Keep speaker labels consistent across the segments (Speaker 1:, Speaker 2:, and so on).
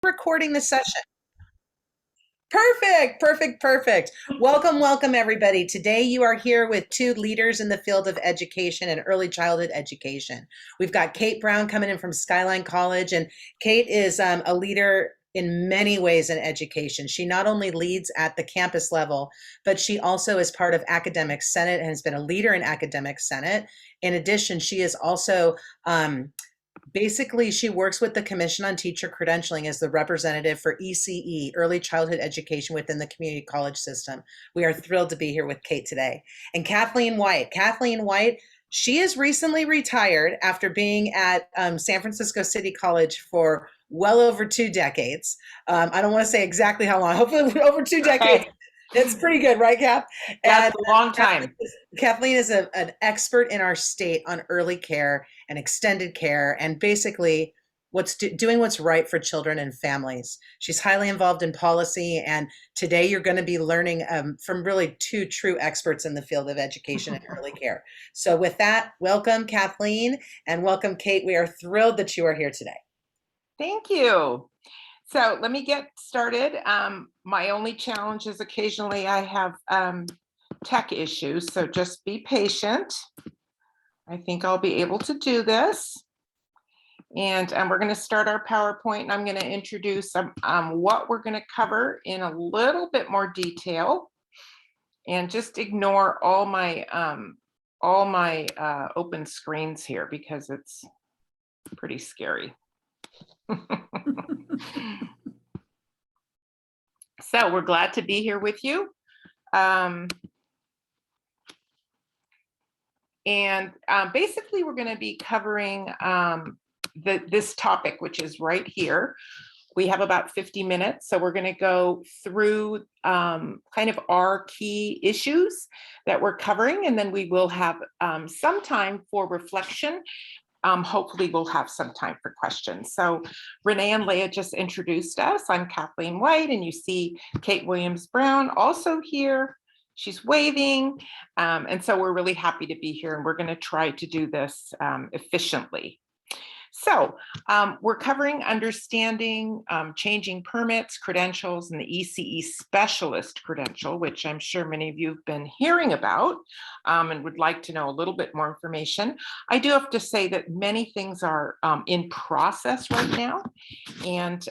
Speaker 1: Recording the session. Perfect, perfect, perfect. Welcome, everybody. Today you are here with two leaders in the field of education and early childhood education. We've got Kate Browne coming in from Skyline College, and Kate is a leader in many ways in education. She not only leads at the campus level, but she also is part of Academic Senate and has been a leader in Academic Senate. In addition, she is also basically, she works with the Commission on Teacher Credentialing as the representative for ECE, Early Childhood Education within the community college system. We are thrilled to be here with Kate today. And Kathleen White. Kathleen White, she is recently retired after being at San Francisco City College for well over 2 decades. I don't want to say exactly how long, hopefully over 2 decades.
Speaker 2: Okay.
Speaker 1: It's pretty good, right, Kath?
Speaker 2: That's a long time.
Speaker 1: Kathleen is an expert in our state on early care and extended care and basically doing what's right for children and families. She's highly involved in policy, and today you're going to be learning from really two true experts in the field of education and early care. So with that, welcome Kathleen and welcome Kate. We are thrilled that you are here today.
Speaker 2: Thank you. So let me get started. My only challenge is occasionally I have tech issues, so just be patient. I think I'll be able to do this. And we're going to start our PowerPoint, and I'm going to introduce what we're going to cover in a little bit more detail. And just ignore all my open screens here because it's pretty scary. So we're glad to be here with you. Basically, we're going to be covering this topic, which is right here. We have about 50 minutes, so we're going to go through kind of our key issues that we're covering, and then we will have some time for reflection. Hopefully we'll have some time for questions. So Renee and Leah just introduced us. I'm Kathleen White, and you see Kate Williams-Browne also here. She's waving. And so we're really happy to be here, and we're going to try to do this efficiently. So we're covering understanding, changing permits, credentials, and the ECE specialist credential, which I'm sure many of you have been hearing about and would like to know a little bit more information. I do have to say that many things are in process right now, and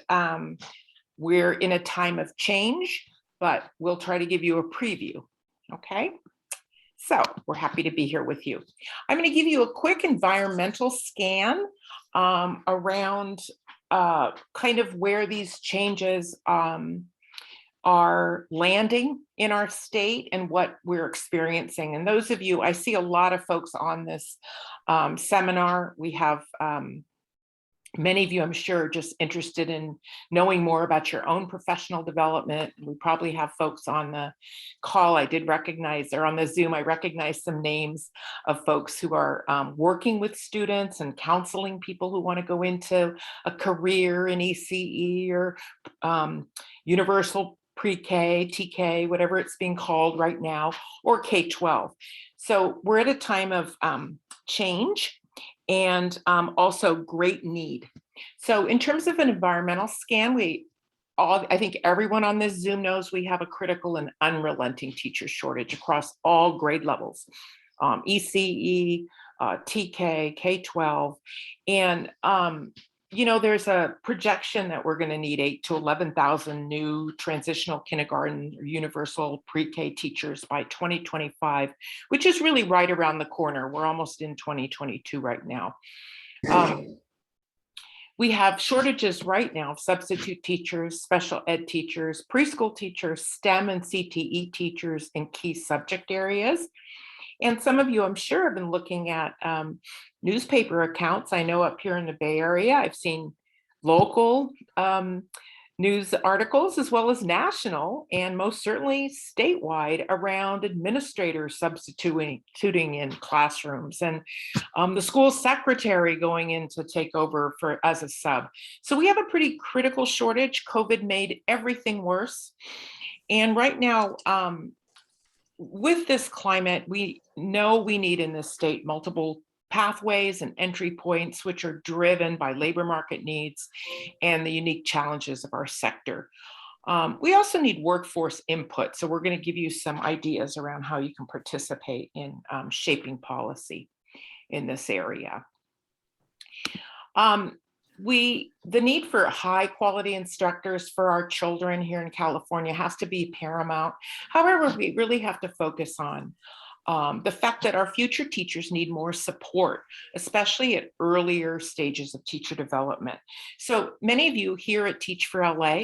Speaker 2: we're in a time of change, but we'll try to give you a preview, okay? So we're happy to be here with you. I'm going to give you a quick environmental scan around kind of where these changes are landing in our state and what we're experiencing. And those of you, I see a lot of folks on this seminar. We have many of you, I'm sure, just interested in knowing more about your own professional development. We probably have folks on the call. I did recognize, or on the Zoom, I recognize some names of folks who are working with students and counseling people who want to go into a career in ECE or universal pre-K, TK, whatever it's being called right now, or K-12. So we're at a time of change and also great need. So in terms of an environmental scan, I think everyone on this Zoom knows we have a critical and unrelenting teacher shortage across all grade levels, ECE, TK, K-12, and you know, there's a projection that we're going to need 8,000 to 11,000 new transitional kindergarten or universal pre-K teachers by 2025, which is really right around the corner. We're almost in 2022 right now. We have shortages right now of substitute teachers, special ed teachers, preschool teachers, STEM and CTE teachers in key subject areas. And some of you, I'm sure, have been looking at newspaper accounts. I know up here in the Bay Area, I've seen local news articles as well as national and most certainly statewide around administrators substituting in classrooms and the school secretary going in to take over as a sub. So we have a pretty critical shortage. COVID made everything worse. And right now, with this climate, we know we need in this state multiple pathways and entry points, which are driven by labor market needs and the unique challenges of our sector. We also need workforce input. So we're going to give you some ideas around how you can participate in shaping policy in this area. The need for high quality instructors for our children here in California has to be paramount. However, we really have to focus on the fact that our future teachers need more support, especially at earlier stages of teacher development. So many of you here at Teach for LA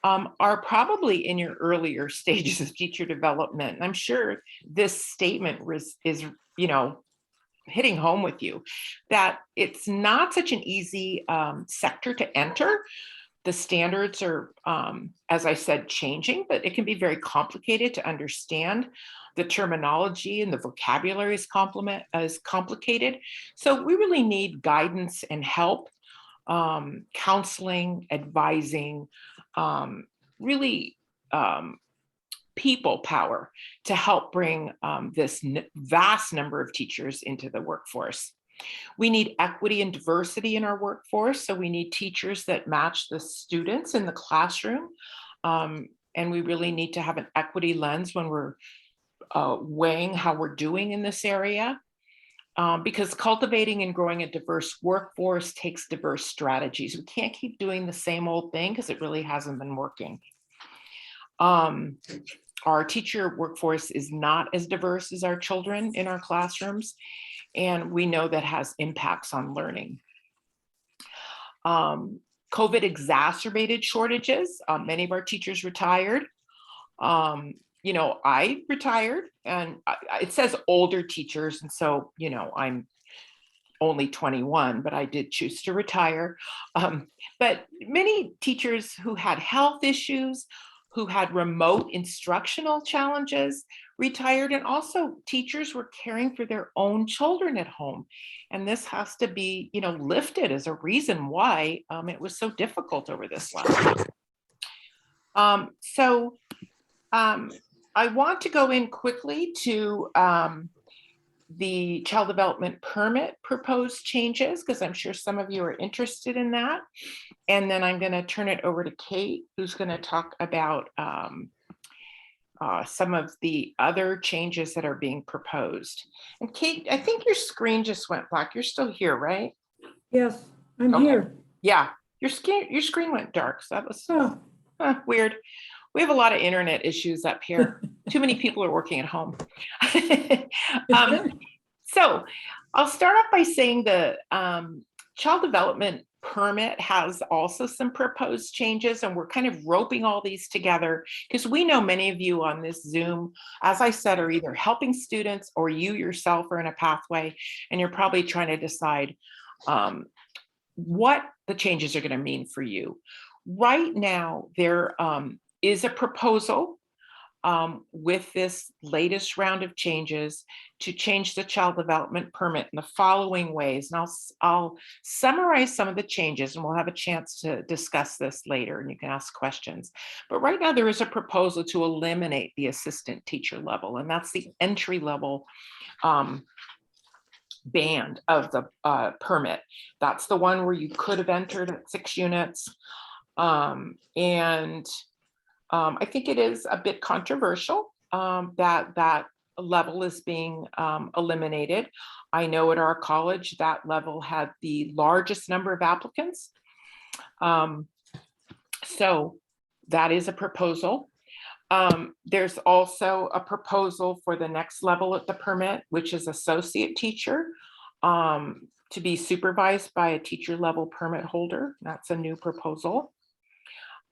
Speaker 2: are probably in your earlier stages of teacher development. I'm sure this statement is, you know, hitting home with you, that it's not such an easy sector to enter. The standards are, as I said, changing, but it can be very complicated to understand. The terminology and the vocabulary is complicated. So we really need guidance and help, counseling, advising, really people power to help bring this vast number of teachers into the workforce. We need equity and diversity in our workforce. So we need teachers that match the students in the classroom. And we really need to have an equity lens when we're weighing how we're doing in this area. Because cultivating and growing a diverse workforce takes diverse strategies. We can't keep doing the same old thing because it really hasn't been working. Our teacher workforce is not as diverse as our children in our classrooms, and we know that has impacts on learning. COVID exacerbated shortages. Many of our teachers retired. You know, I retired, and it says older teachers, and so, you know, I'm only 21, but I did choose to retire. But many teachers who had health issues, who had remote instructional challenges, retired, and also teachers were caring for their own children at home. And this has to be, you know, lifted as a reason why it was so difficult over this last year. I want to go in quickly to the child development permit proposed changes, because I'm sure some of you are interested in that. And then I'm going to turn it over to Kate, who's going to talk about some of the other changes that are being proposed. And Kate, I think your screen just went black. You're still here, right?
Speaker 3: Yes, I'm here.
Speaker 2: Yeah, your screen went dark. So that was weird. We have a lot of internet issues up here. Too many people are working at home. So I'll start off by saying the child development permit has also some proposed changes, and we're kind of roping all these together because we know many of you on this Zoom, as I said, are either helping students or you yourself are in a pathway, and you're probably trying to decide what the changes are going to mean for you. Right now, there is a proposal with this latest round of changes to change the child development permit in the following ways. And I'll summarize some of the changes, and we'll have a chance to discuss this later, and you can ask questions. But right now there is a proposal to eliminate the assistant teacher level, and that's the entry level band of the permit. That's the one where you could have entered at 6 units. I think it is a bit controversial that level is being eliminated. I know at our college that level had the largest number of applicants. So that is a proposal. There's also a proposal for the next level at the permit, which is associate teacher, to be supervised by a teacher level permit holder. That's a new proposal.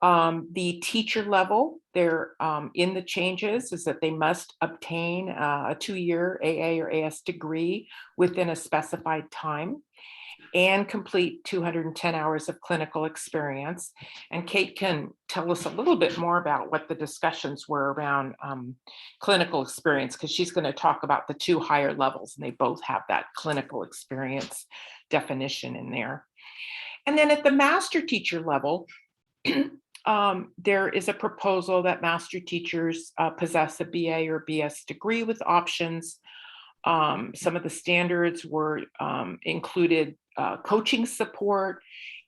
Speaker 2: The teacher level, they're in the changes is that they must obtain a 2-year AA or AS degree within a specified time and complete 210 hours of clinical experience. And Kate can tell us a little bit more about what the discussions were around clinical experience, because she's going to talk about the 2 higher levels, and they both have that clinical experience definition in there. And then at the master teacher level, there is a proposal that master teachers possess a BA or BS degree with options Some of the standards were included coaching support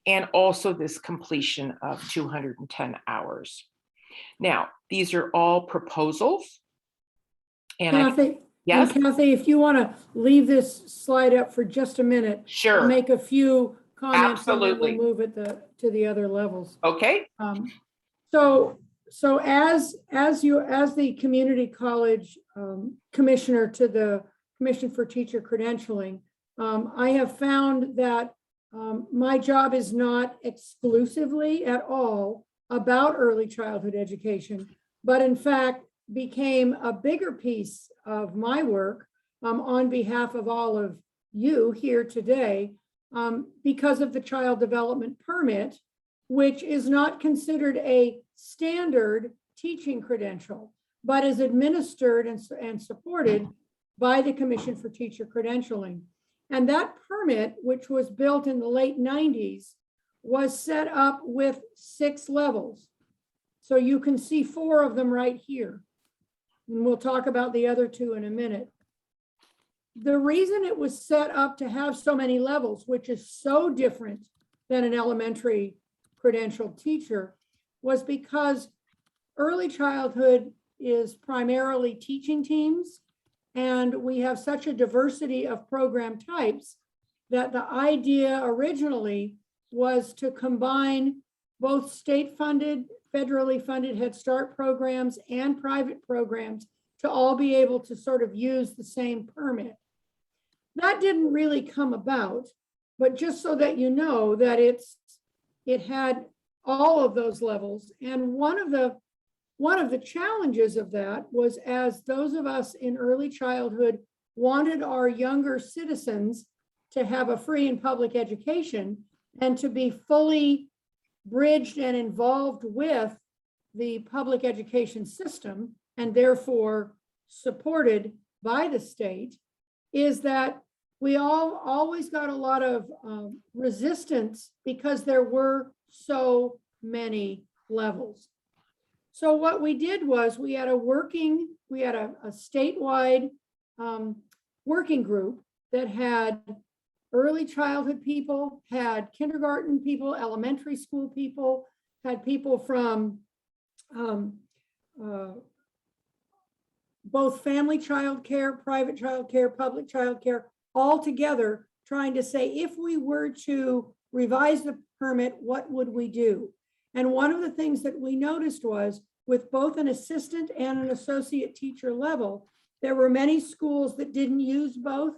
Speaker 2: and also this completion of 210 hours. Now, these are all proposals. And
Speaker 3: Kathy,
Speaker 2: yes,
Speaker 3: and Kathy, if you want to leave this slide up for just a minute, I'll
Speaker 2: sure,
Speaker 3: make a few comments and then
Speaker 2: absolutely.
Speaker 3: we'll move it to the other levels.
Speaker 2: Okay,
Speaker 3: So as the community college commissioner to the Commission for Teacher Credentialing, I have found that my job is not exclusively at all about early childhood education, but in fact became a bigger piece of my work on behalf of all of you here today because of the child development permit, which is not considered a standard teaching credential, but is administered and supported by the Commission for Teacher Credentialing. And that permit, which was built in the late 90s, was set up with 6 levels. So you can see 4 of them right here. And we'll talk about the other 2 in a minute. The reason it was set up to have so many levels, which is so different than an elementary credentialed teacher, was because early childhood is primarily teaching teams, and we have such a diversity of program types that the idea originally was to combine both state-funded, federally funded Head Start programs and private programs to all be able to sort of use the same permit. That didn't really come about, but just so that you know that it had all of those levels. And one of the challenges of that was, as those of us in early childhood wanted our younger citizens to have a free and public education and to be fully bridged and involved with the public education system and therefore supported by the state, is that we always got a lot of resistance because there were so many levels. So what we did was we had a statewide working group that had early childhood people, had kindergarten people, elementary school people, had people from both family childcare, private childcare, public childcare, all together trying to say, if we were to revise the permit, what would we do? And one of the things that we noticed was, with both an assistant and an associate teacher level, there were many schools that didn't use both,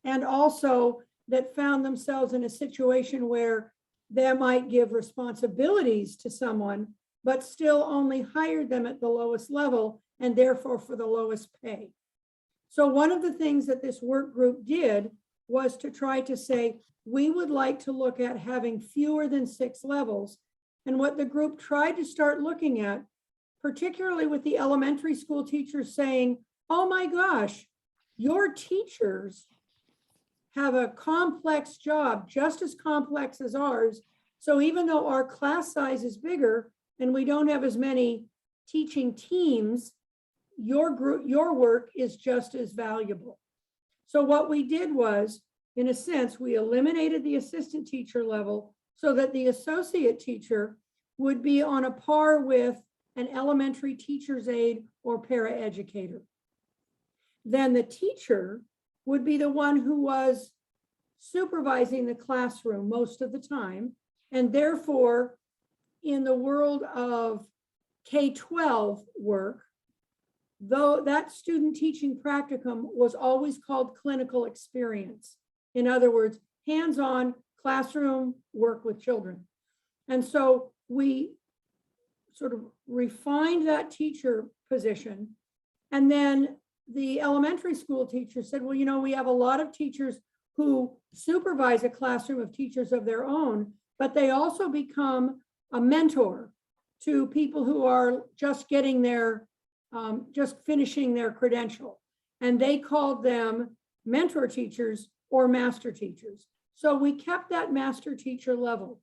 Speaker 3: and also that found themselves in a situation where they might give responsibilities to someone, but still only hired them at the lowest level and therefore for the lowest pay. So one of the things that this work group did was to try to say, we would like to look at having fewer than 6 levels. And what the group tried to start looking at, particularly with the elementary school teachers saying, oh my gosh, your teachers have a complex job, just as complex as ours. So even though our class size is bigger and we don't have as many teaching teams, your work is just as valuable. So what we did was, in a sense, we eliminated the assistant teacher level so that the associate teacher would be on a par with an elementary teacher's aide or paraeducator. Then the teacher would be the one who was supervising the classroom most of the time. And therefore, in the world of K-12 work, though that student teaching practicum was always called clinical experience. In other words, hands-on classroom work with children. And so we sort of refined that teacher position. And then the elementary school teacher said, well, you know, we have a lot of teachers who supervise a classroom of teachers of their own, but they also become a mentor to people who are just getting their, just finishing their credential. And they called them mentor teachers or master teachers. So we kept that master teacher level.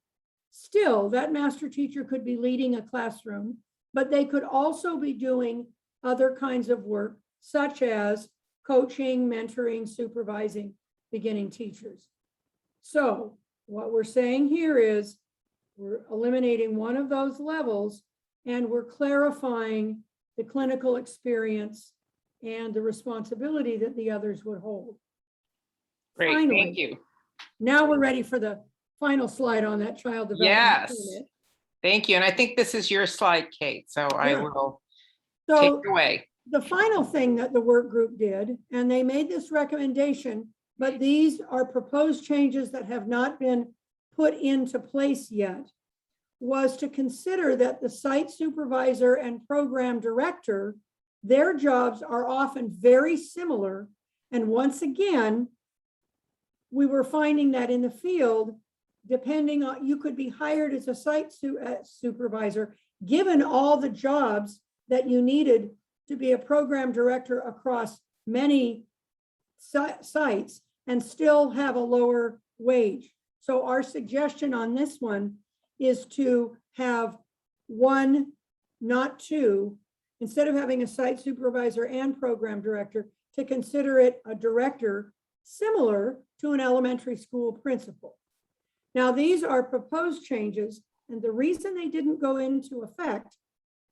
Speaker 3: Still, that master teacher could be leading a classroom, but they could also be doing other kinds of work, such as coaching, mentoring, supervising beginning teachers. So what we're saying here is we're eliminating one of those levels and we're clarifying the clinical experience and the responsibility that the others would hold.
Speaker 2: Great,
Speaker 3: Finally,
Speaker 2: thank you.
Speaker 3: now we're ready for the final slide on that child development
Speaker 2: Yes,
Speaker 3: permit.
Speaker 2: thank you. And I think this is your slide, Kate, so I
Speaker 3: Yeah.
Speaker 2: will
Speaker 3: So
Speaker 2: take it away.
Speaker 3: the final thing that the work group did, and they made this recommendation, but these are proposed changes that have not been put into place yet, was to consider that the site supervisor and program director, their jobs are often very similar. And once again, we were finding that in the field, depending on, you could be hired as a site supervisor, given all the jobs that you needed to be a program director across many sites and still have a lower wage. So our suggestion on this one is to have one, not two, instead of having a site supervisor and program director, to consider it a director similar to an elementary school principal. Now, these are proposed changes, and the reason they didn't go into effect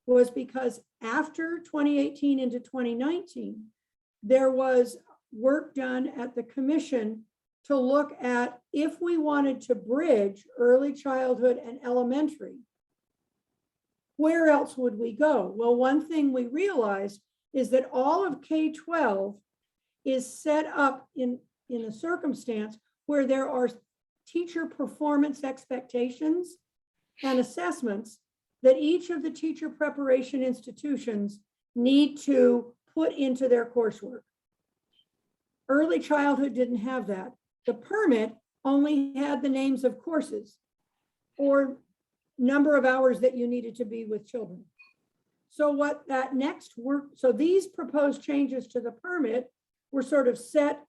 Speaker 3: was because after 2018 into 2019, there was work done at the commission to look at if we wanted to bridge early childhood and elementary, where else would we go? Well, one thing we realized is that all of K-12 is set up in a circumstance where there are teacher performance expectations and assessments that each of the teacher preparation institutions need to put into their coursework. Early childhood didn't have that. The permit only had the names of courses or number of hours that you needed to be with children. So what that next work, so these proposed changes to the permit were sort of set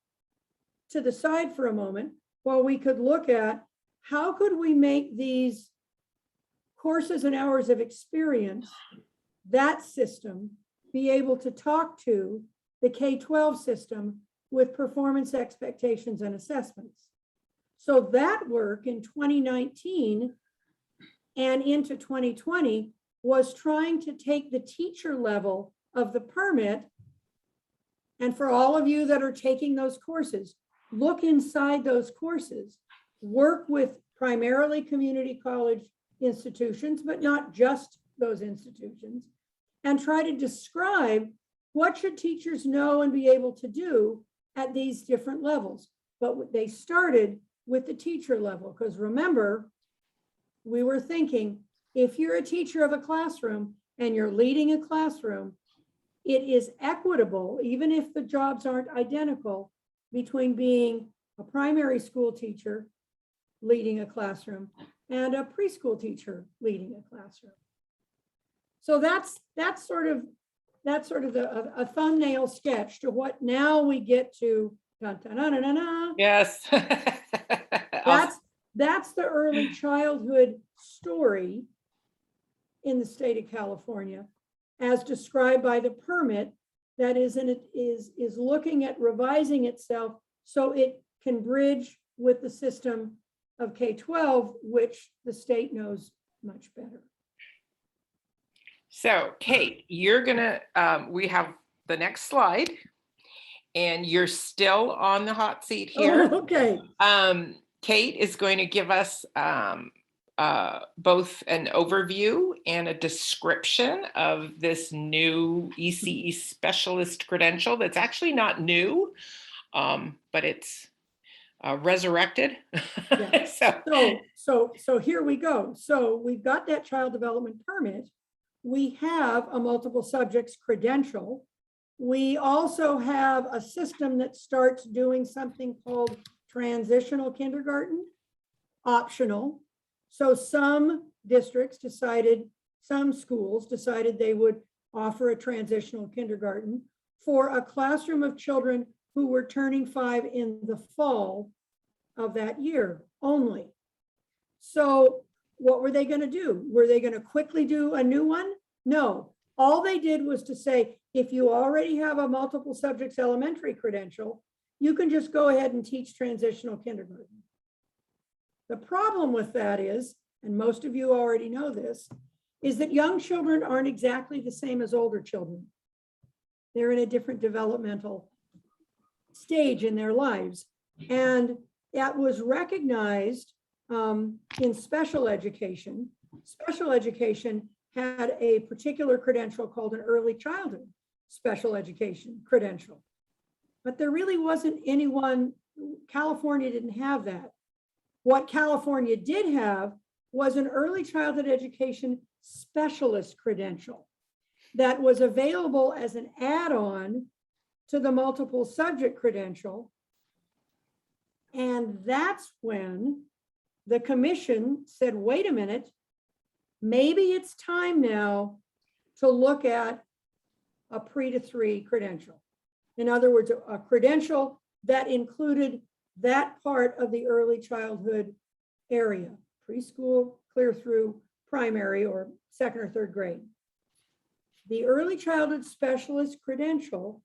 Speaker 3: to the side for a moment while we could look at how could we make these courses and hours of experience, that system, be able to talk to the K-12 system with performance expectations and assessments. So that work in 2019 and into 2020 was trying to take the teacher level of the permit. And for all of you that are taking those courses, look inside those courses, work with primarily community college institutions, but not just those institutions, and try to describe what should teachers know and be able to do at these different levels. But they started with the teacher level, because remember, we were thinking, if you're a teacher of a classroom and you're leading a classroom, it is equitable, even if the jobs aren't identical, between being a primary school teacher leading a classroom and a preschool teacher leading a classroom. So that's sort of a thumbnail sketch to what now we get to. Dun, dun, dun, dun, dun, dun.
Speaker 2: Yes.
Speaker 3: That's the early childhood story in the state of California, as described by the permit that is looking at revising itself so it can bridge with the system of K-12, which the state knows much better.
Speaker 2: So Kate, you're gonna, we have the next slide and you're still on the hot seat here.
Speaker 3: Oh, okay.
Speaker 2: Kate is going to give us both an overview and a description of this new ECE specialist credential that's actually not new, but it's resurrected.
Speaker 3: Yeah. So here we go. So we've got that child development permit. We have a multiple subjects credential. We also have a system that starts doing something called Transitional Kindergarten, optional. So some districts decided, some schools decided they would offer a transitional kindergarten for a classroom of children who were turning 5 in the fall of that year only. So what were they going to do? Were they going to quickly do a new one? No, All they did was to say, if you already have a multiple subjects elementary credential, you can just go ahead and teach transitional kindergarten. The problem with that is, and most of you already know this, is that young children aren't exactly the same as older children. They're in a different developmental stage in their lives. And that was recognized in special education. Special education had a particular credential called an early childhood special education credential. But there really wasn't anyone, California didn't have that. What California did have was an early childhood education specialist credential that was available as an add-on to the multiple subject credential. And that's when the commission said, wait a minute, maybe it's time now to look at a pre-to-3 credential. In other words, a credential that included that part of the early childhood area, preschool, clear through primary or second or third grade. The early childhood specialist credential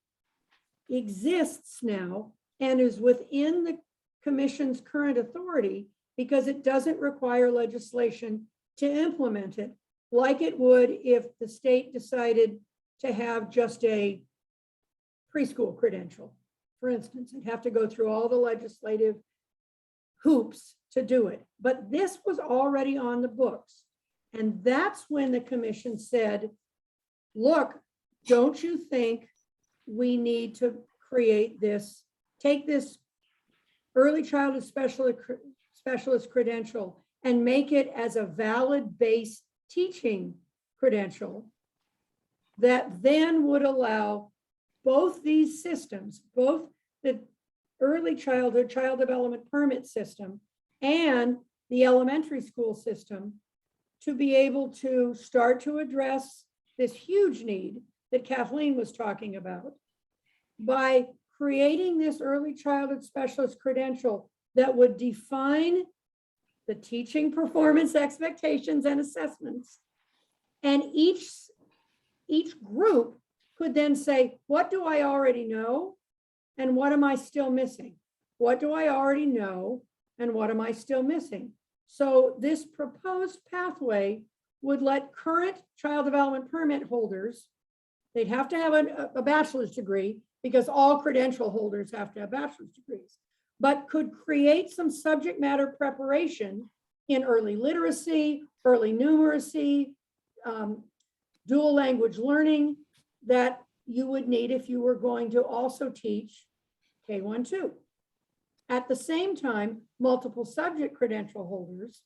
Speaker 3: exists now and is within the commission's current authority because it doesn't require legislation to implement it like it would if the state decided to have just a preschool credential. For instance, it'd have to go through all the legislative hoops to do it. But this was already on the books. And that's when the commission said, look, don't you think we need to create this, take this early childhood specialist credential and make it as a valid base teaching credential that then would allow both these systems, both the early childhood child development permit system and the elementary school system, to be able to start to address this huge need that Kathleen was talking about by creating this early childhood specialist credential that would define the teaching performance expectations and assessments. And each group could then say, what do I already know? And what am I still missing? What do I already know? And what am I still missing? So this proposed pathway would let current child development permit holders, they'd have to have a bachelor's degree because all credential holders have to have bachelor's degrees, but could create some subject matter preparation in early literacy, early numeracy, dual language learning that you would need if you were going to also teach K-1-2. At the same time, multiple subject credential holders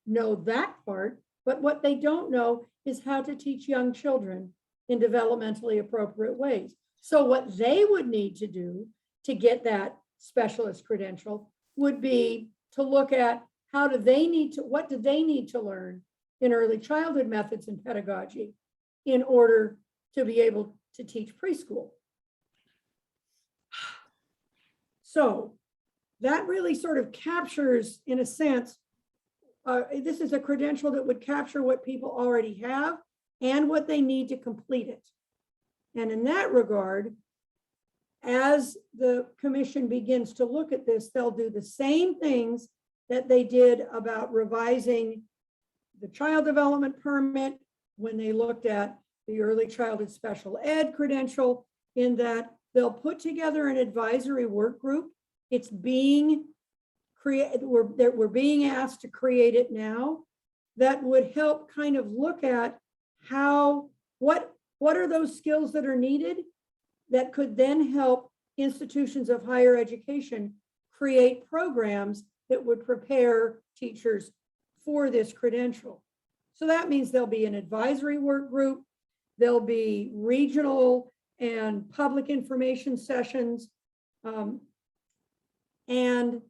Speaker 3: know that part, but what they don't know is how to teach young children in developmentally appropriate ways. So what they would need to do to get that specialist credential would be to look at what do they need to learn in early childhood methods and pedagogy in order to be able to teach preschool. So that really sort of captures, in a sense, this is a credential that would capture what people already have and what they need to complete it. And in that regard, as the commission begins to look at this, they'll do the same things that they did about revising the child development permit when they looked at the early childhood special ed credential, in that they'll put together an advisory work group. It's being created, we're being asked to create it now, that would help kind of look at what are those skills that are needed that could then help institutions of higher education create programs that would prepare teachers for this credential. So that means there'll be an advisory work group, there'll be regional and public information sessions. And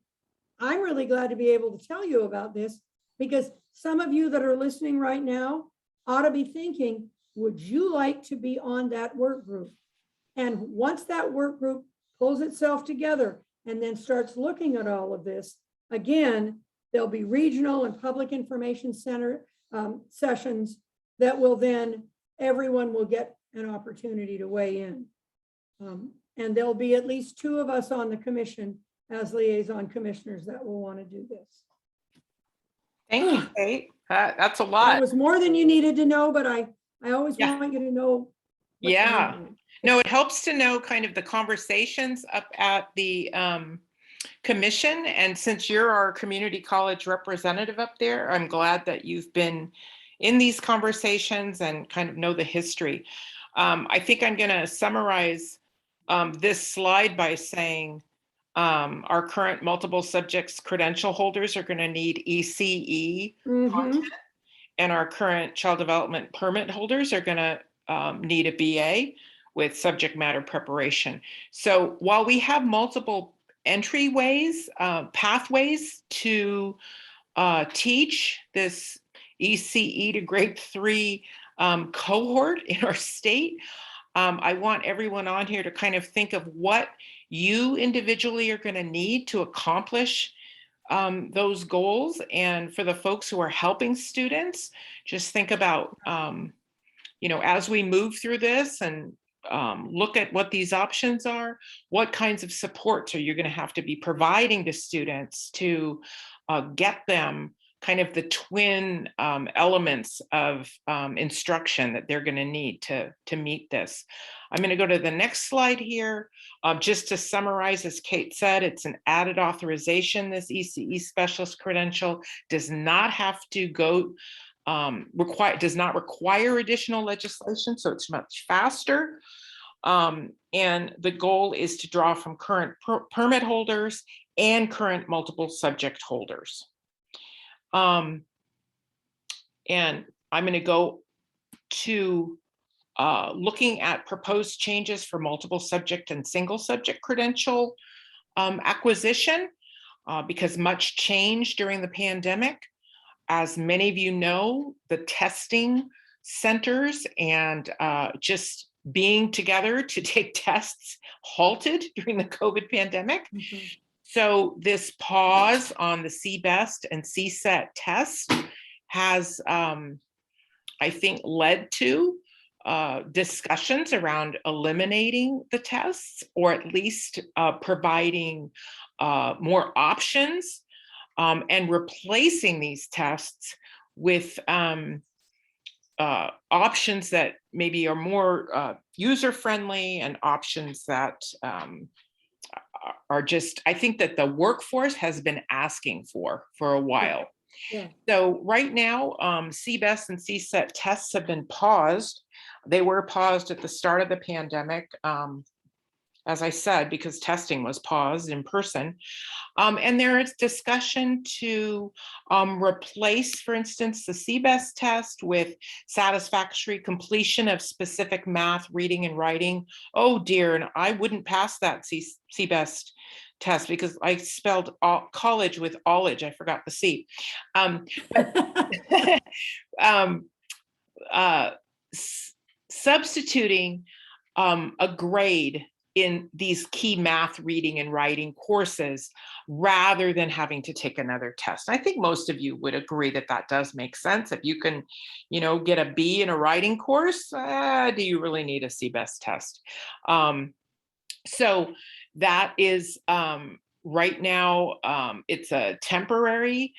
Speaker 3: I'm really glad to be able to tell you about this, because some of you that are listening right now ought to be thinking, would you like to be on that work group? And once that work group pulls itself together and then starts looking at all of this, again, there'll be regional and public information center sessions that will then everyone will get an opportunity to weigh in. And there'll be at least 2 of us on the commission as liaison commissioners that will want to do this.
Speaker 2: Thank you, Kate. That's a
Speaker 3: That
Speaker 2: lot.
Speaker 3: was more than you needed to know, but I always
Speaker 2: Yeah.
Speaker 3: want you to know. what's
Speaker 2: Yeah.
Speaker 3: behind it.
Speaker 2: No, it helps to know kind of the conversations up at the commission. And since you're our community college representative up there, I'm glad that you've been in these conversations and kind of know the history. I think I'm going to summarize this slide by saying our current multiple subjects credential holders are going to need ECE content, and our current child development permit holders are going to need a BA with subject matter preparation. So while we have multiple entryways, pathways to teach this ECE to grade 3 cohort in our state, I want everyone on here to kind of think of what you individually are going to need to accomplish those goals. And for the folks who are helping students, just think about, you know, as we move through this and look at what these options are, what kinds of supports are you going to have to be providing to students to get them kind of the twin elements of instruction that they're going to need to meet this. I'm going to go to the next slide here. Just to summarize, as Kate said, it's an added authorization. This ECE specialist credential does not have to go, does not require additional legislation, so it's much faster. And the goal is to draw from current permit holders and current multiple subject holders. And I'm going to go to looking at proposed changes for multiple subject and single subject credential acquisition, because much changed during the pandemic. As many of you know, the testing centers and just being together to take tests halted during the COVID pandemic. So this pause on the CBEST and CSET test has, I think, led to discussions around eliminating the tests, or at least providing more options and replacing these tests with options that maybe are more user-friendly, and options that are just, I think that the workforce has been asking for a while.
Speaker 3: Yeah.
Speaker 2: So right now, CBEST and CSET tests have been paused. They were paused at the start of the pandemic, as I said, because testing was paused in person. And there is discussion to replace, for instance, the CBEST test with satisfactory completion of specific math, reading, and writing. Oh dear, and I wouldn't pass that CBEST test because I spelled college with allage. I forgot the C. Substituting a grade in these key math, reading, and writing courses rather than having to take another test. I think most of you would agree that that does make sense. If you can, you know, get a B in a writing course, do you really need a CBEST test? So that is right now, it's a temporary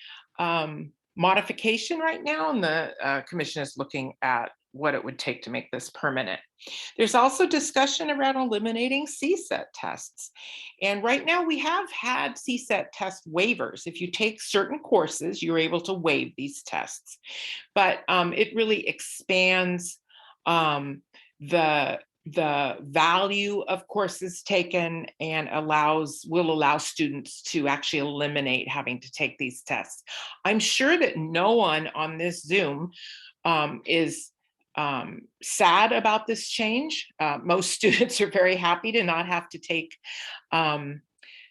Speaker 2: modification right now, and the commission is looking at what it would take to make this permanent. There's also discussion around eliminating CSET tests. And right now we have had CSET test waivers. If you take certain courses, you're able to waive these tests. But it really expands the value of courses taken, and will allow students to actually eliminate having to take these tests. I'm sure that no one on this Zoom is sad about this change. Most students are very happy to not have to take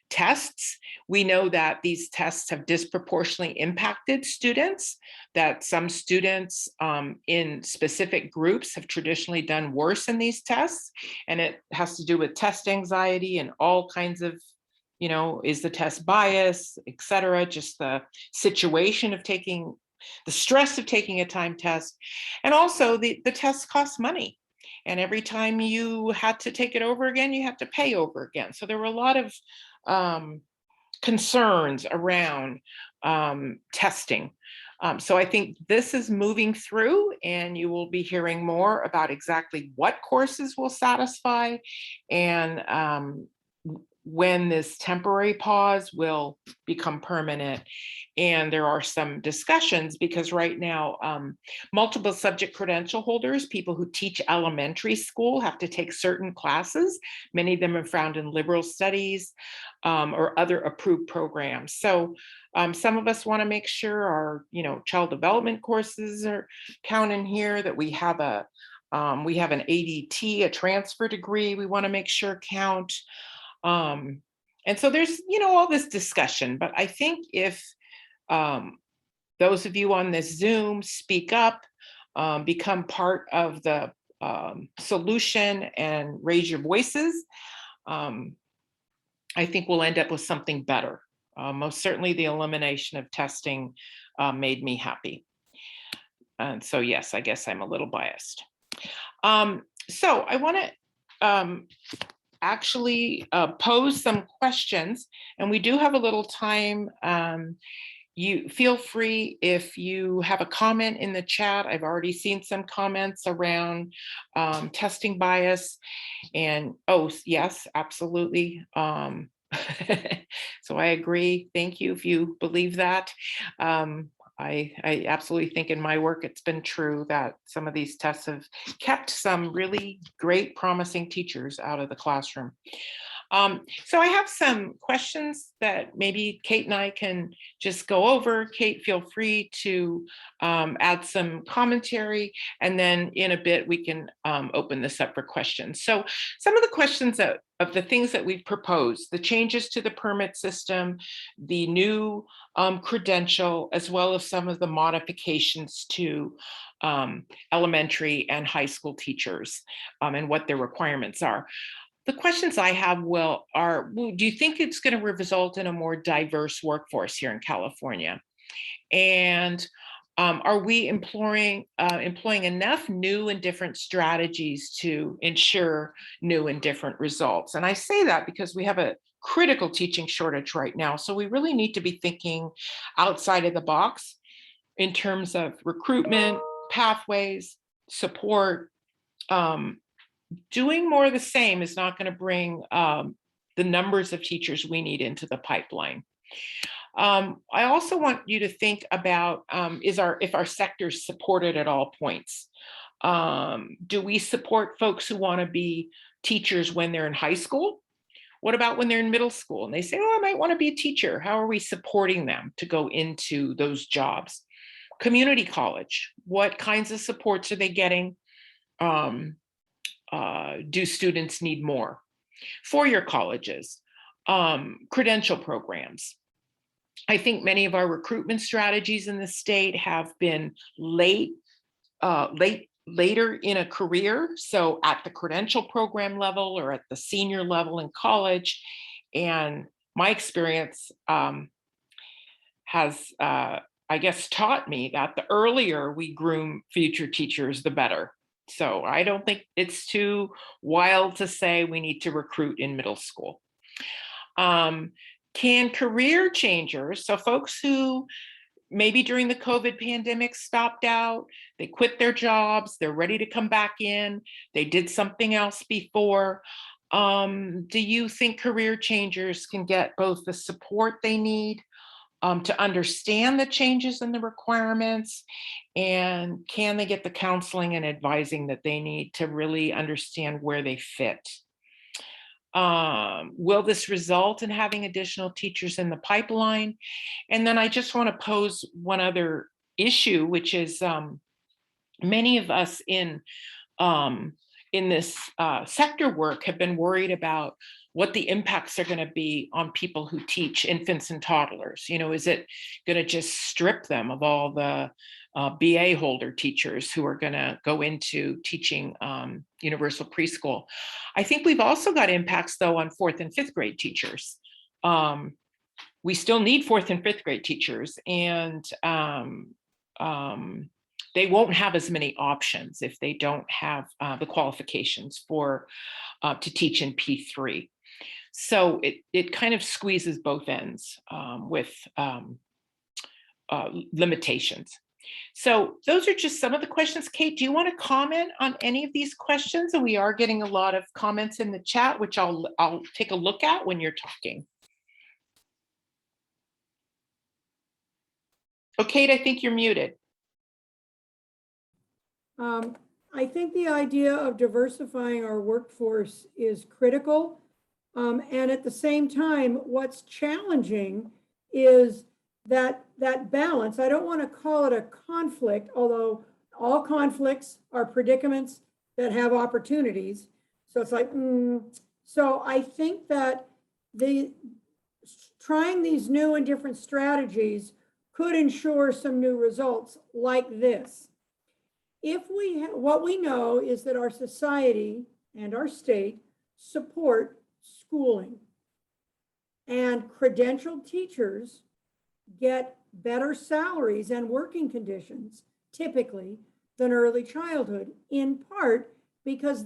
Speaker 2: tests. We know that these tests have disproportionately impacted students, that some students in specific groups have traditionally done worse in these tests. And it has to do with test anxiety and all kinds of, you know, is the test bias, et cetera, just the situation of taking the stress of taking a time test. And also the test costs money. And every time you had to take it over again, you have to pay over again. So there were a lot of concerns around testing. So I think this is moving through, and you will be hearing more about exactly what courses will satisfy and when this temporary pause will become permanent. And there are some discussions because right now, multiple subject credential holders, people who teach elementary school, have to take certain classes. Many of them are found in liberal studies or other approved programs. So some of us want to make sure our, child development courses are counted here, that we have an ADT, a transfer degree, we want to make sure count. And so there's, all this discussion, but I think if those of you on this Zoom speak up, become part of the solution and raise your voices, I think we'll end up with something better. Most certainly the elimination of testing made me happy. And so, yes, I guess I'm a little biased. So I want to actually pose some questions, and we do have a little time. You feel free if you have a comment in the chat. I've already seen some comments around testing bias, and yes, absolutely. So I agree. Thank you if you believe that. I absolutely think in my work it's been true that some of these tests have kept some really great, promising teachers out of the classroom. So I have some questions that maybe Kate and I can just go over. Kate, feel free to add some commentary, and then in a bit we can open this up for questions. So some of the questions of the things that we've proposed, the changes to the permit system, the new credential, as well as some of the modifications to elementary and high school teachers and what their requirements are. The questions I have are, do you think it's going to result in a more diverse workforce here in California? And are we employing enough new and different strategies to ensure new and different results? And I say that because we have a critical teaching shortage right now. So we really need to be thinking outside of the box in terms of recruitment, pathways, support. Doing more of the same is not going to bring the numbers of teachers we need into the pipeline. I also want you to think about if our sector is supported at all points. Do we support folks who want to be teachers when they're in high school? What about when they're in middle school and they say, I might want to be a teacher? How are we supporting them to go into those jobs? Community college, what kinds of supports are they getting? Do students need more? Four-year colleges, credential programs. I think many of our recruitment strategies in the state have been later in a career, so at the credential program level or at the senior level in college. And my experience has, I guess, taught me that the earlier we groom future teachers, the better. So I don't think it's too wild to say we need to recruit in middle school. Can career changers, so folks who maybe during the COVID pandemic stopped out, they quit their jobs, they're ready to come back in, they did something else before. Do you think career changers can get both the support they need to understand the changes in the requirements, and can they get the counseling and advising that they need to really understand where they fit? Will this result in having additional teachers in the pipeline? And then I just want to pose one other issue, which is many of us in this sector work have been worried about what the impacts are going to be on people who teach infants and toddlers. Is it going to just strip them of all the BA holder teachers who are going to go into teaching universal preschool? I think we've also got impacts, though, on 4th and 5th grade teachers. We still need 4th and 5th grade teachers, and they won't have as many options if they don't have the qualifications for to teach in P3. So it kind of squeezes both ends with limitations. So those are just some of the questions. Kate, do you want to comment on any of these questions? And we are getting a lot of comments in the chat, which I'll take a look at when you're talking. Oh, Kate, I think you're muted.
Speaker 3: I think the idea of diversifying our workforce is critical. And at the same time, what's challenging is that balance. I don't want to call it a conflict, although all conflicts are predicaments that have opportunities. So it's like, so I think that trying these new and different strategies could ensure some new results like this. If what we know is that our society and our state support schooling, and credentialed teachers get better salaries and working conditions typically than early childhood, in part because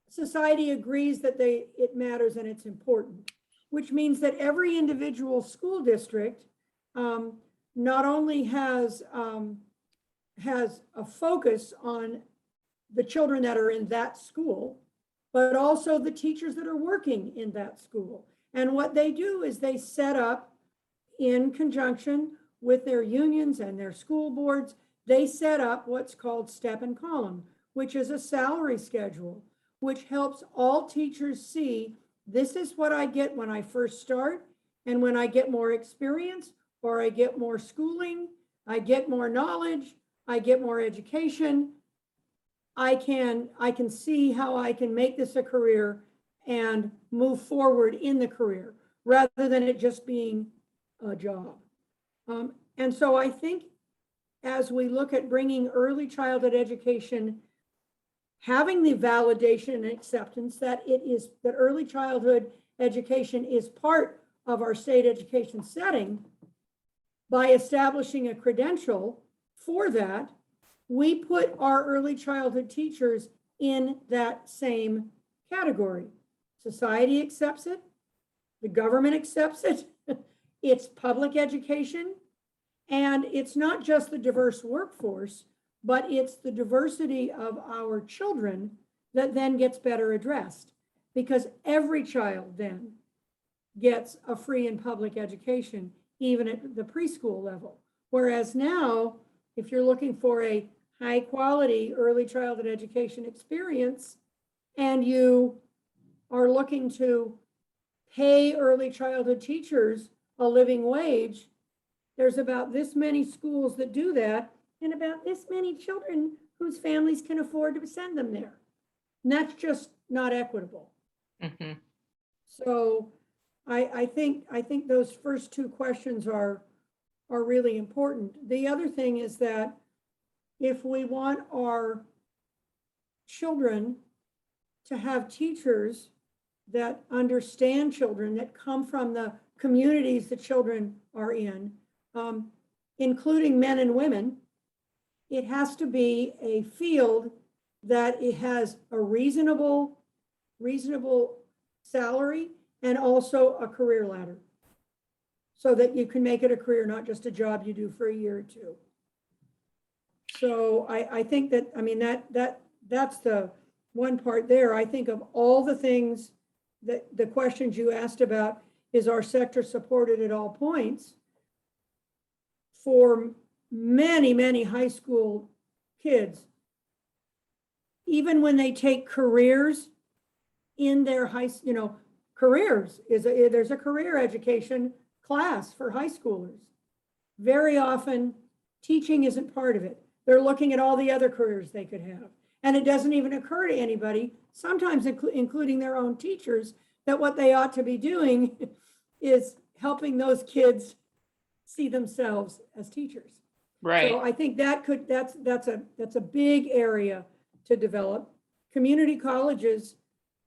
Speaker 3: society agrees that it matters and it's important, which means that every individual school district not only has a focus on the children that are in that school, but also the teachers that are working in that school. And what they do is they set up, in conjunction with their unions and their school boards, they set up what's called step and column, which is a salary schedule, which helps all teachers see, this is what I get when I first start, and when I get more experience, or I get more schooling, I get more knowledge, I get more education, I can see how I can make this a career and move forward in the career rather than it just being a job. And so I think as we look at bringing early childhood education, having the validation and acceptance that early childhood education is part of our state education setting, by establishing a credential for that, we put our early childhood teachers in that same category. Society accepts it, the government accepts it, it's public education, and it's not just the diverse workforce, but it's the diversity of our children that then gets better addressed, because every child then gets a free and public education, even at the preschool level. Whereas now, if you're looking for a high quality early childhood education experience, and you are looking to pay early childhood teachers a living wage, there's about this many schools that do that, and about this many children whose families can afford to send them there. And that's just not equitable.
Speaker 2: Mm-hmm.
Speaker 3: So I think those first two questions are really important. The other thing is that if we want our children to have teachers that understand children, that come from the communities the children are in, including men and women, it has to be a field that it has a reasonable salary and also a career ladder, so that you can make it a career, not just a job you do for a year or two. So I think that, I mean, that's the one part there. I think of all the things that the questions you asked about, is our sector supported at all points? For many, many high school kids, even when they take careers in their careers, there's a career education class for high schoolers. Very often, teaching isn't part of it. They're looking at all the other careers they could have. And it doesn't even occur to anybody, sometimes including their own teachers, that what they ought to be doing is helping those kids see themselves as teachers.
Speaker 2: Right.
Speaker 3: So I think that's a big area to develop. Community colleges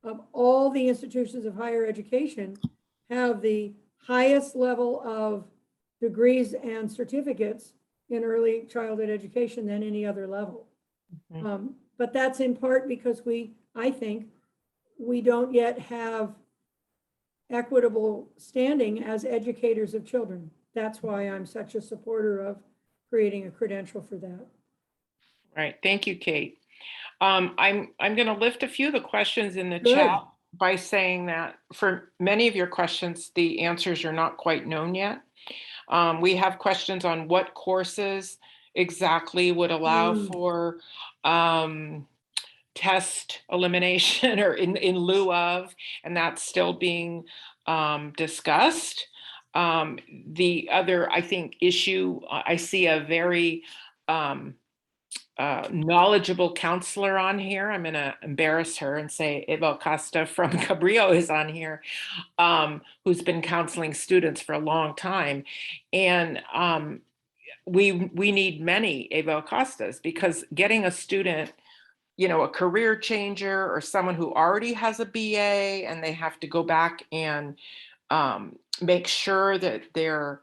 Speaker 3: of all the institutions of higher education have the highest level of degrees and certificates in early childhood education than any other level.
Speaker 2: Mhm.
Speaker 3: But that's in part because I think, we don't yet have equitable standing as educators of children. That's why I'm such a supporter of creating a credential for that.
Speaker 2: Right. Thank you, Kate. I'm going to lift a few of the questions in the
Speaker 3: Good.
Speaker 2: chat by saying that for many of your questions, the answers are not quite known yet. We have questions on what courses exactly would allow for test elimination or in lieu of, and that's still being discussed. The other, I think, issue, I see a very knowledgeable counselor on here. I'm going to embarrass her and say Eva Costa from Cabrillo is on here, who's been counseling students for a long time. And we need many Eva Costas, because getting a student, you know, a career changer or someone who already has a BA and they have to go back and make sure that they're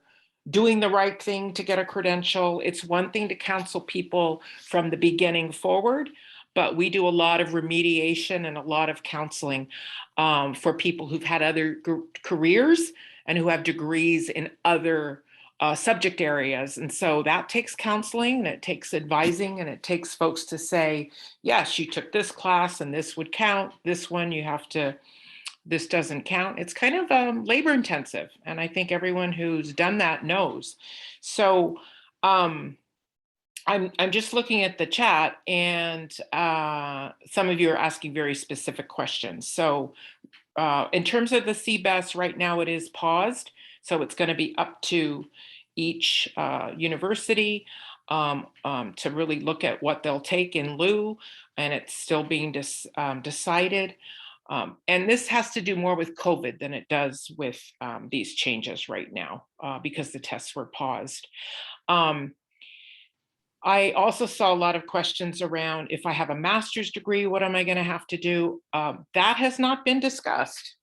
Speaker 2: doing the right thing to get a credential. It's one thing to counsel people from the beginning forward, but we do a lot of remediation and a lot of counseling for people who've had other careers and who have degrees in other subject areas. And so that takes counseling, and it takes advising, and it takes folks to say, yes, you took this class and this would count. This one you have to, this doesn't count. It's kind of labor intensive. And I think everyone who's done that knows. So I'm just looking at the chat, and some of you are asking very specific questions. So in terms of the CBES, right now it is paused. So it's going to be up to each university to really look at what they'll take in lieu, and it's still being decided. And this has to do more with COVID than it does with these changes right now, because the tests were paused. I also saw a lot of questions around, if I have a master's degree, what am I going to have to do? That has not been discussed.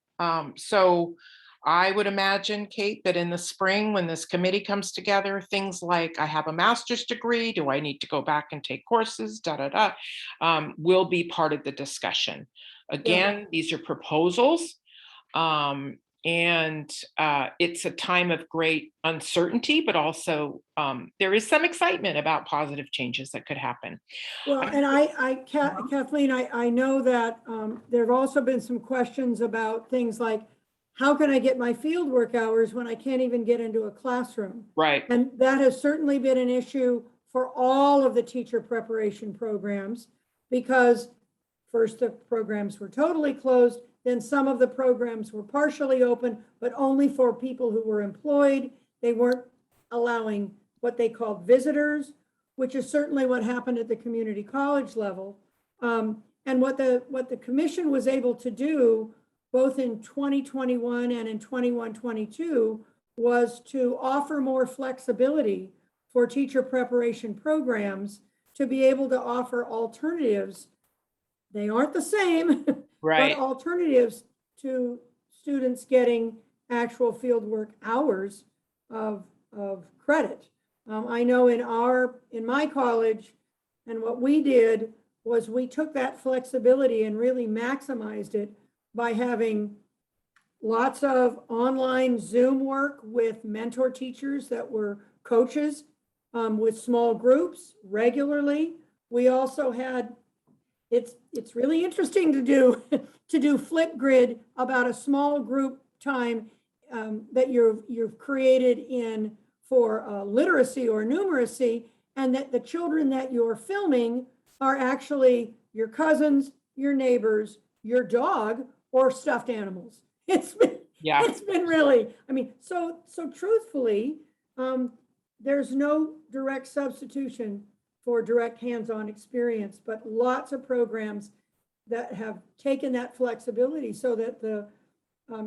Speaker 2: So I would imagine, Kate, that in the spring, when this committee comes together, things like, I have a master's degree, do I need to go back and take courses, will be part of the discussion. Again, these are proposals. And it's a time of great uncertainty, but also there is some excitement about positive changes that could happen.
Speaker 3: Well, and Kathleen, I know that there have also been some questions about things like, how can I get my field work hours when I can't even get into a classroom?
Speaker 2: Right.
Speaker 3: And that has certainly been an issue for all of the teacher preparation programs, because first the programs were totally closed, then some of the programs were partially open, but only for people who were employed. They weren't allowing what they called visitors, which is certainly what happened at the community college level. And what the commission was able to do, both in 2021 and in 21-22, was to offer more flexibility for teacher preparation programs to be able to offer alternatives. They aren't the same,
Speaker 2: right,
Speaker 3: but alternatives to students getting actual fieldwork hours of credit. I know in my college, and what we did was we took that flexibility and really maximized it by having lots of online Zoom work with mentor teachers that were coaches, with small groups regularly. We also had, it's really interesting to do Flipgrid about a small group time that you've created in for literacy or numeracy, and that the children that you're filming are actually your cousins, your neighbors, your dog, or stuffed animals. It's been really, I mean, so truthfully, there's no direct substitution for direct hands-on experience, but lots of programs that have taken that flexibility so that the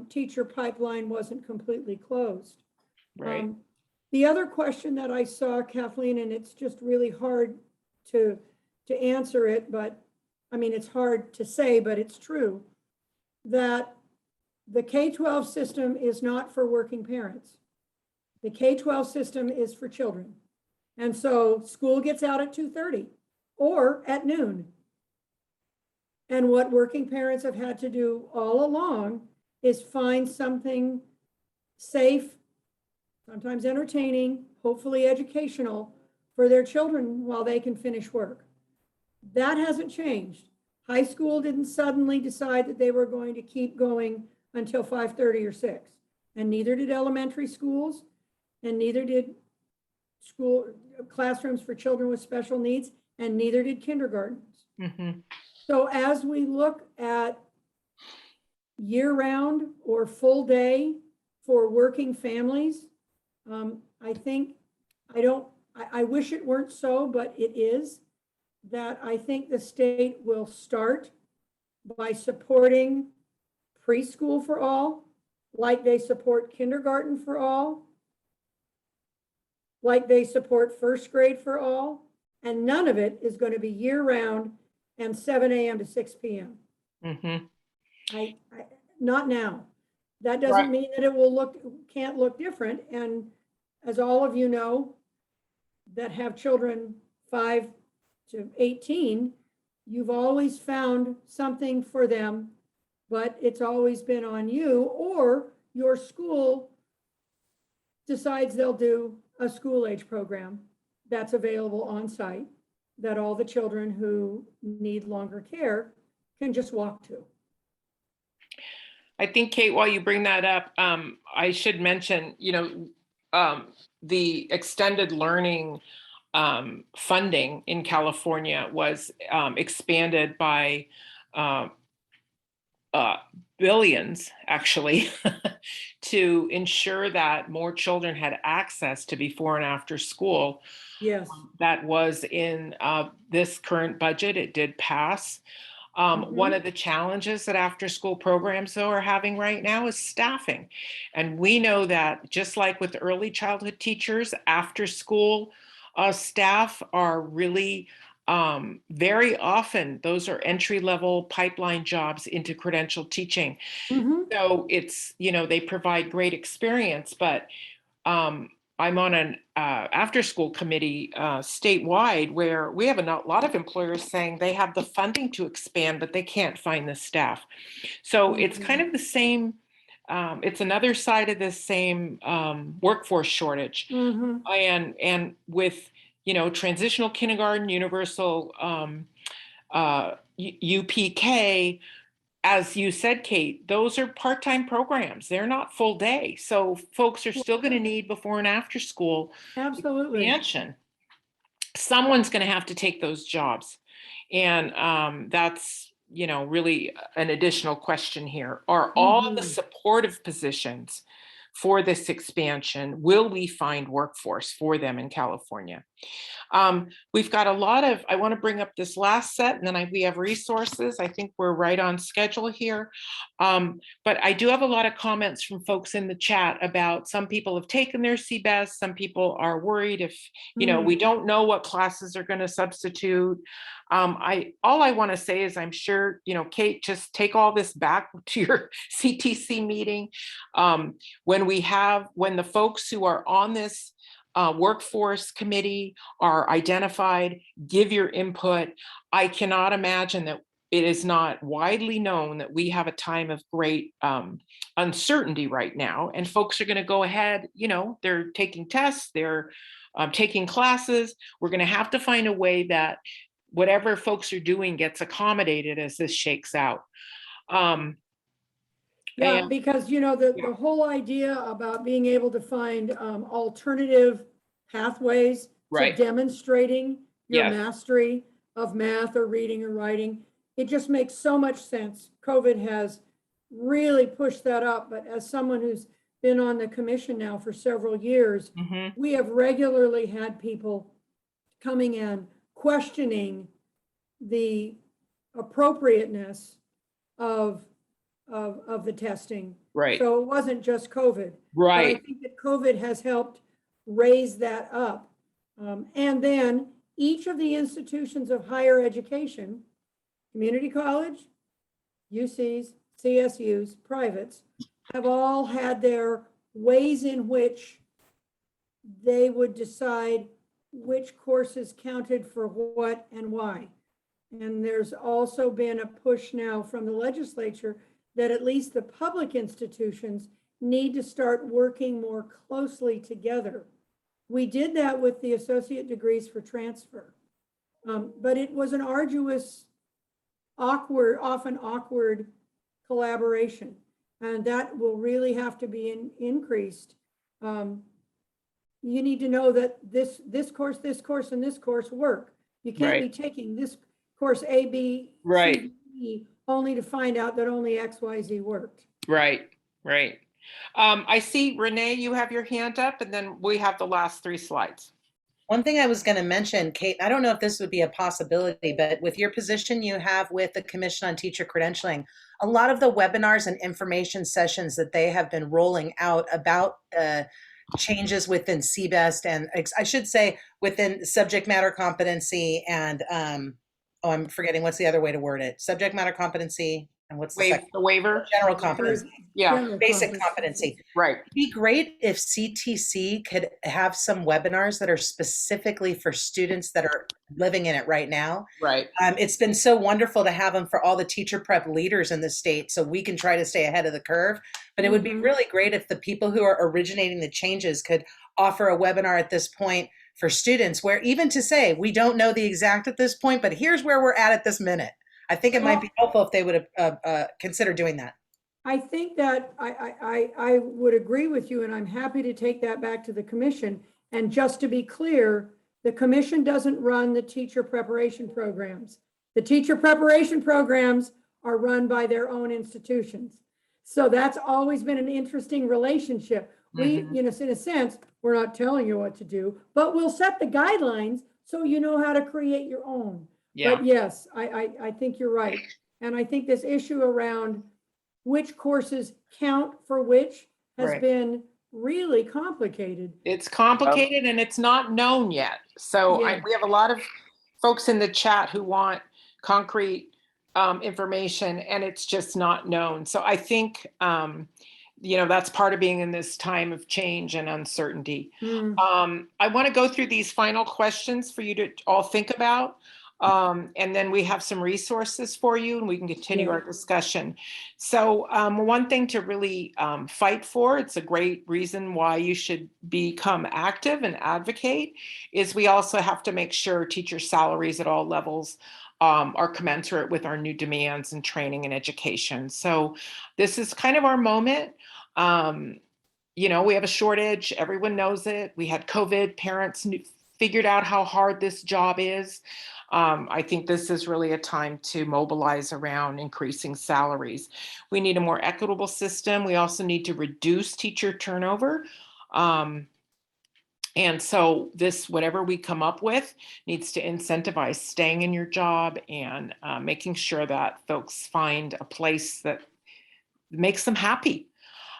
Speaker 3: teacher pipeline wasn't completely closed.
Speaker 2: right.
Speaker 3: The other question that I saw, Kathleen, and it's just really hard to answer it, but I mean, it's hard to say, but it's true, that the K-12 system is not for working parents. The K-12 system is for children. And so school gets out at 2:30 or at noon. And what working parents have had to do all along is find something safe, sometimes entertaining, hopefully educational for their children while they can finish work. That hasn't changed. High school didn't suddenly decide that they were going to keep going until 5:30 or 6. And neither did elementary schools, and neither did school classrooms for children with special needs, and neither did kindergartens.
Speaker 2: Mhm.
Speaker 3: So as we look at year-round or full day for working families, I wish it weren't so, but it is, that I think the state will start by supporting preschool for all, like they support kindergarten for all, like they support first grade for all, and none of it is going to be year-round and 7 a.m. to 6 p.m.
Speaker 2: Mhm.
Speaker 3: Not now. That doesn't
Speaker 2: Right.
Speaker 3: mean that can't look different. And as all of you know, that have children 5 to 18, you've always found something for them, but it's always been on you, or your school decides they'll do a school age program that's available on site that all the children who need longer care can just walk to.
Speaker 2: I think, Kate, while you bring that up, I should mention, the extended learning funding in California was expanded by billions, actually, to ensure that more children had access to before and after school.
Speaker 3: Yes.
Speaker 2: That was in this current budget. It did pass. One of the challenges that after school programs, though, are having right now is staffing. And we know that just like with early childhood teachers, after school staff are really very often, those are entry level pipeline jobs into credentialed teaching. So it's, they provide great experience, but I'm on an after school committee statewide where we have a lot of employers saying they have the funding to expand, but they can't find the staff. So it's kind of the same, it's another side of the same workforce shortage. And with, transitional kindergarten, universal UPK, as you said, Kate, those are part-time programs. They're not full day. So folks are still going to need before and after school
Speaker 3: Absolutely.
Speaker 2: expansion. Someone's going to have to take those jobs. And that's, really an additional question here. Are all the supportive positions for this expansion, will we find workforce for them in California? We've got a lot of, I want to bring up this last set, and then we have resources. I think we're right on schedule here. But I do have a lot of comments from folks in the chat about some people have taken their CBEST. Some people are worried if, we don't know what classes are going to substitute. All I want to say is I'm sure, Kate, just take all this back to your CTC meeting. When the folks who are on this workforce committee are identified, give your input. I cannot imagine that it is not widely known that we have a time of great uncertainty right now, and folks are going to go ahead, they're taking tests, they're taking classes. We're going to have to find a way that whatever folks are doing gets accommodated as this shakes out.
Speaker 3: Yeah, because the whole idea about being able to find alternative pathways to demonstrating your mastery of math or reading or writing, it just makes so much sense. COVID has really pushed that up, but as someone who's been on the commission now for several years, we have regularly had people coming in questioning the appropriateness of the testing.
Speaker 2: Right.
Speaker 3: So it wasn't just COVID.
Speaker 2: Right.
Speaker 3: But I think that COVID has helped raise that up. And then each of the institutions of higher education, community college, UCs, CSUs, privates, have all had their ways in which they would decide which courses counted for what and why. And there's also been a push now from the legislature that at least the public institutions need to start working more closely together. We did that with the associate degrees for transfer, but it was an arduous, often awkward collaboration, and that will really have to be increased. You need to know that this course, and this course work. You can't be taking this course A, B, C, D, only to find out that only X, Y, Z worked.
Speaker 2: Right. I see, Renee, you have your hand up, and then we have the last 3 slides.
Speaker 1: One thing I was going to mention, Kate, I don't know if this would be a possibility, but with your position you have with the Commission on Teacher Credentialing, a lot of the webinars and information sessions that they have been rolling out about changes within CBEST, and I should say within subject matter competency and, I'm forgetting what's the other way to word it. Subject matter competency and what's the second?
Speaker 2: The waiver?
Speaker 1: General competency.
Speaker 2: Yeah.
Speaker 1: Basic competency.
Speaker 2: Right.
Speaker 1: It'd be great if CTC could have some webinars that are specifically for students that are living in it right now.
Speaker 2: Right.
Speaker 1: It's been so wonderful to have them for all the teacher prep leaders in the state so we can try to stay ahead of the curve. But it would be really great if the people who are originating the changes could offer a webinar at this point for students, where even to say, we don't know the exact at this point, but here's where we're at this minute. I think it might be helpful if they would consider doing that.
Speaker 3: I think that I would agree with you, and I'm happy to take that back to the commission. And just to be clear, the commission doesn't run the teacher preparation programs. The teacher preparation programs are run by their own institutions. So that's always been an interesting relationship. We, in a sense, we're not telling you what to do, but we'll set the guidelines so you know how to create your own.
Speaker 2: Yeah.
Speaker 3: But yes, I think you're right. And I think this issue around which courses count for which has been really complicated.
Speaker 2: It's complicated and it's not known yet. So we have a lot of folks in the chat who want concrete information, and it's just not known. So I think, that's part of being in this time of change and uncertainty. I want to go through these final questions for you to all think about. And then we have some resources for you and we can continue our discussion. So one thing to really fight for, it's a great reason why you should become active and advocate, is we also have to make sure teacher salaries at all levels are commensurate with our new demands in training and education. So this is kind of our moment. We have a shortage, everyone knows it. We had COVID, parents figured out how hard this job is. I think this is really a time to mobilize around increasing salaries. We need a more equitable system. We also need to reduce teacher turnover. And so this, whatever we come up with, needs to incentivize staying in your job and making sure that folks find a place that makes them happy.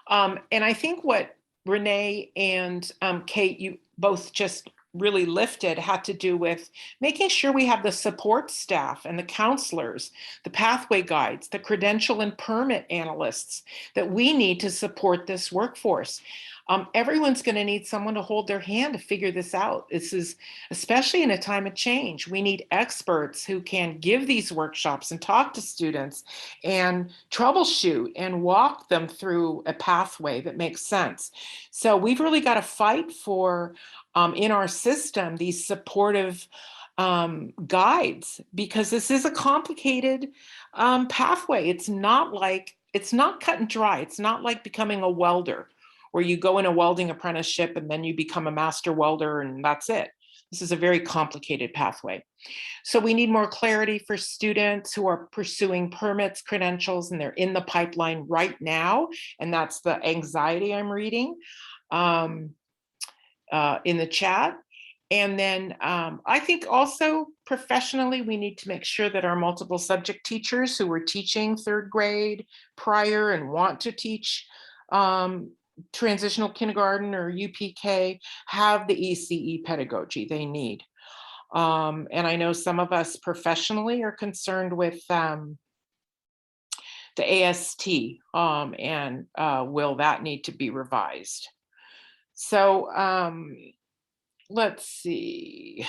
Speaker 2: And I think what Renee and Kate, you both just really lifted, had to do with making sure we have the support staff and the counselors, the pathway guides, the credential and permit analysts that we need to support this workforce. Everyone's going to need someone to hold their hand to figure this out. This is, especially in a time of change, we need experts who can give these workshops and talk to students and troubleshoot and walk them through a pathway that makes sense. So we've really got to fight for, in our system, these supportive guides, because this is a complicated pathway. It's not cut and dry. It's not like becoming a welder, where you go in a welding apprenticeship and then you become a master welder and that's it. This is a very complicated pathway. So we need more clarity for students who are pursuing permits, credentials, and they're in the pipeline right now. And that's the anxiety I'm reading in the chat. And then I think also professionally, we need to make sure that our multiple subject teachers who were teaching third grade prior and want to teach transitional kindergarten or UPK have the ECE pedagogy they need. And I know some of us professionally are concerned with the AST and will that need to be revised? So let's see.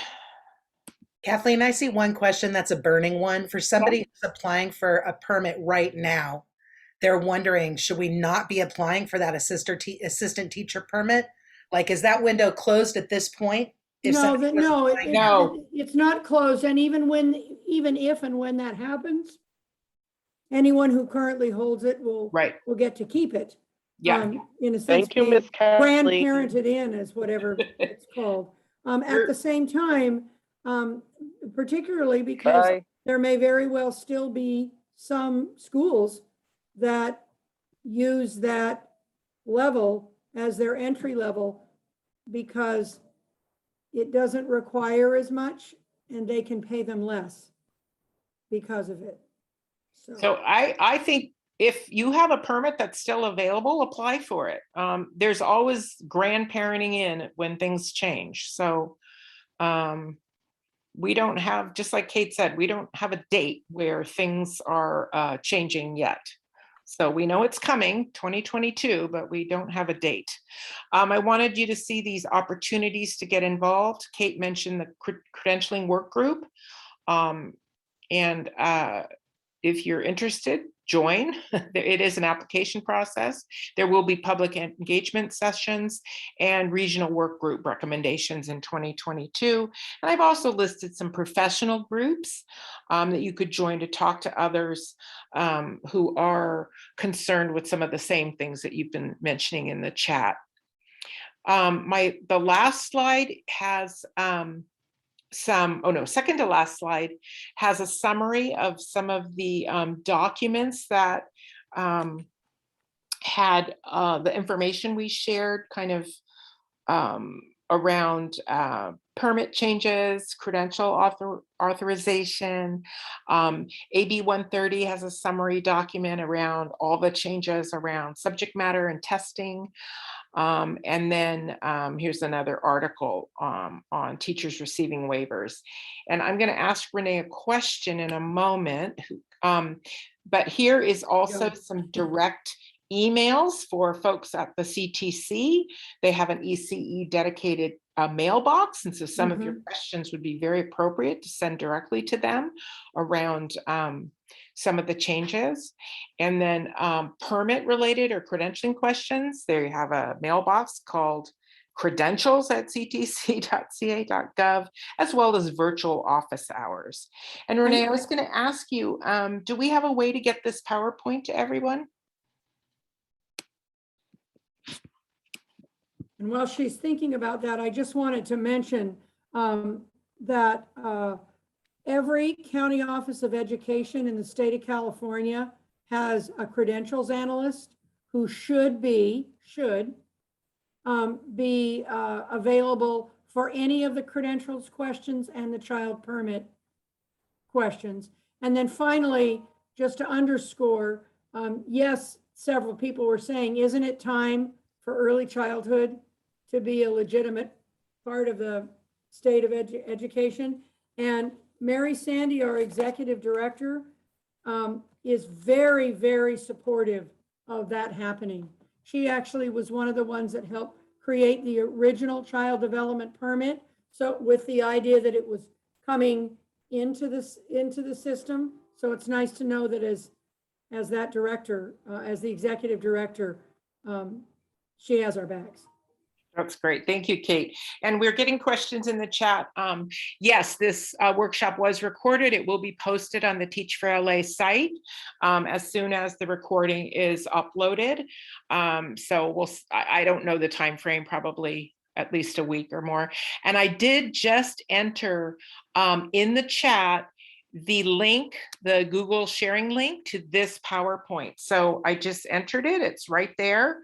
Speaker 1: Kathleen, I see one question that's a burning one. For somebody who's applying for a permit right now, they're wondering, should we not be applying for that assistant teacher permit? Like, is that window closed at this point? If
Speaker 3: No,
Speaker 1: somebody was applying now?
Speaker 2: No.
Speaker 3: it's not closed. And even if and when that happens, anyone who currently holds it will
Speaker 2: Right.
Speaker 3: get to keep it.
Speaker 2: Yeah.
Speaker 3: In a sense,
Speaker 4: Thank you,
Speaker 3: being
Speaker 4: Miss Kathleen.
Speaker 3: grandparented in is whatever it's called. At the same time, particularly because
Speaker 4: Bye.
Speaker 3: there may very well still be some schools that use that level as their entry level because it doesn't require as much and they can pay them less because of it.
Speaker 2: So I think if you have a permit that's still available, apply for it. There's always grandparenting in when things change. So we don't have, just like Kate said, we don't have a date where things are changing yet. So we know it's coming 2022, but we don't have a date. I wanted you to see these opportunities to get involved. Kate mentioned the credentialing work group. If you're interested, join. It is an application process. There will be public engagement sessions and regional work group recommendations in 2022. And I've also listed some professional groups that you could join to talk to others who are concerned with some of the same things that you've been mentioning in the chat. The last slide has second to last slide has a summary of some of the documents that had the information we shared kind of around permit changes, credential authorization. AB 130 has a summary document around all the changes around subject matter and testing. And then here's another article on teachers receiving waivers. And I'm going to ask Renee a question in a moment. But here is also some direct emails for folks at the CTC. They have an ECE dedicated mailbox. And so some of your questions would be very appropriate to send directly to them around some of the changes. And then permit related or credentialing questions, there you have a mailbox called credentials@ctc.ca.gov, as well as virtual office hours. And Renee, I was going to ask you, do we have a way to get this PowerPoint to everyone?
Speaker 3: And while she's thinking about that, I just wanted to mention that every county office of education in the state of California has a credentials analyst who should be available for any of the credentials questions and the child permit questions. And then finally, just to underscore, yes, several people were saying, isn't it time for early childhood to be a legitimate part of the state of education? And Mary Sandy, our executive director, is very, very supportive of that happening. She actually was one of the ones that helped create the original child development permit. So with the idea that it was coming into the system. So it's nice to know that as that director, as the executive director, she has our backs.
Speaker 2: That's great. Thank you, Kate. And we're getting questions in the chat. Yes, this workshop was recorded. It will be posted on the Teach for LA site as soon as the recording is uploaded. So I don't know the time frame, probably at least a week or more. And I did just enter in the chat the link, the Google sharing link to this PowerPoint. So I just entered it. It's right there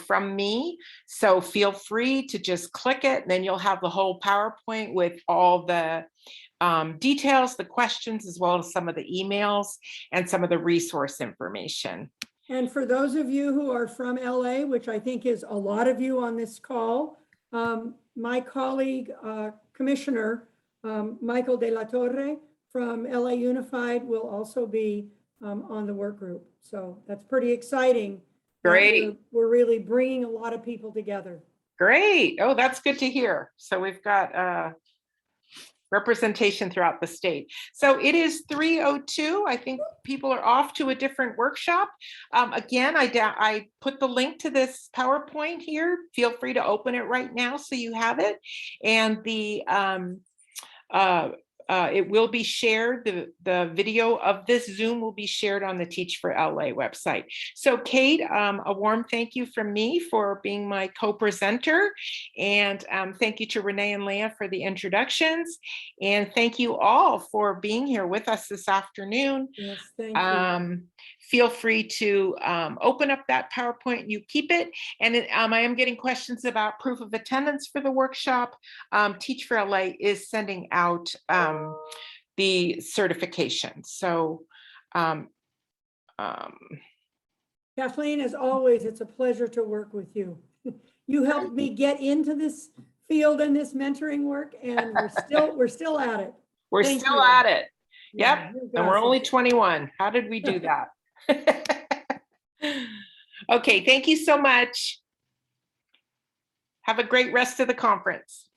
Speaker 2: from me. So feel free to just click it, and then you'll have the whole PowerPoint with all the details, the questions, as well as some of the emails and some of the resource information.
Speaker 3: And for those of you who are from LA, which I think is a lot of you on this call, my colleague, Commissioner Michael De La Torre from LA Unified will also be on the work group. So that's pretty exciting.
Speaker 2: Great.
Speaker 3: We're really bringing a lot of people together.
Speaker 2: Great. Oh, that's good to hear. So we've got representation throughout the state. So it is 3:02. I think people are off to a different workshop. Again, I put the link to this PowerPoint here. Feel free to open it right now so you have it. And it will be shared. The video of this Zoom will be shared on the Teach for LA website. So Kate, a warm thank you from me for being my co-presenter. And thank you to Renee and Leah for the introductions. And thank you all for being here with us this afternoon.
Speaker 3: Yes, thank you.
Speaker 2: Feel free to open up that PowerPoint, you keep it. And I am getting questions about proof of attendance for the workshop. Teach for LA is sending out the certification. So
Speaker 3: Kathleen, as always, it's a pleasure to work with you. You helped me get into this field and this mentoring work, and we're still at it.
Speaker 2: We're
Speaker 3: Thank
Speaker 2: still
Speaker 3: you.
Speaker 2: at it.
Speaker 3: Yeah,
Speaker 2: Yep. And we're only 21. How did we do that? Okay, thank you so much. Have a great rest of the conference.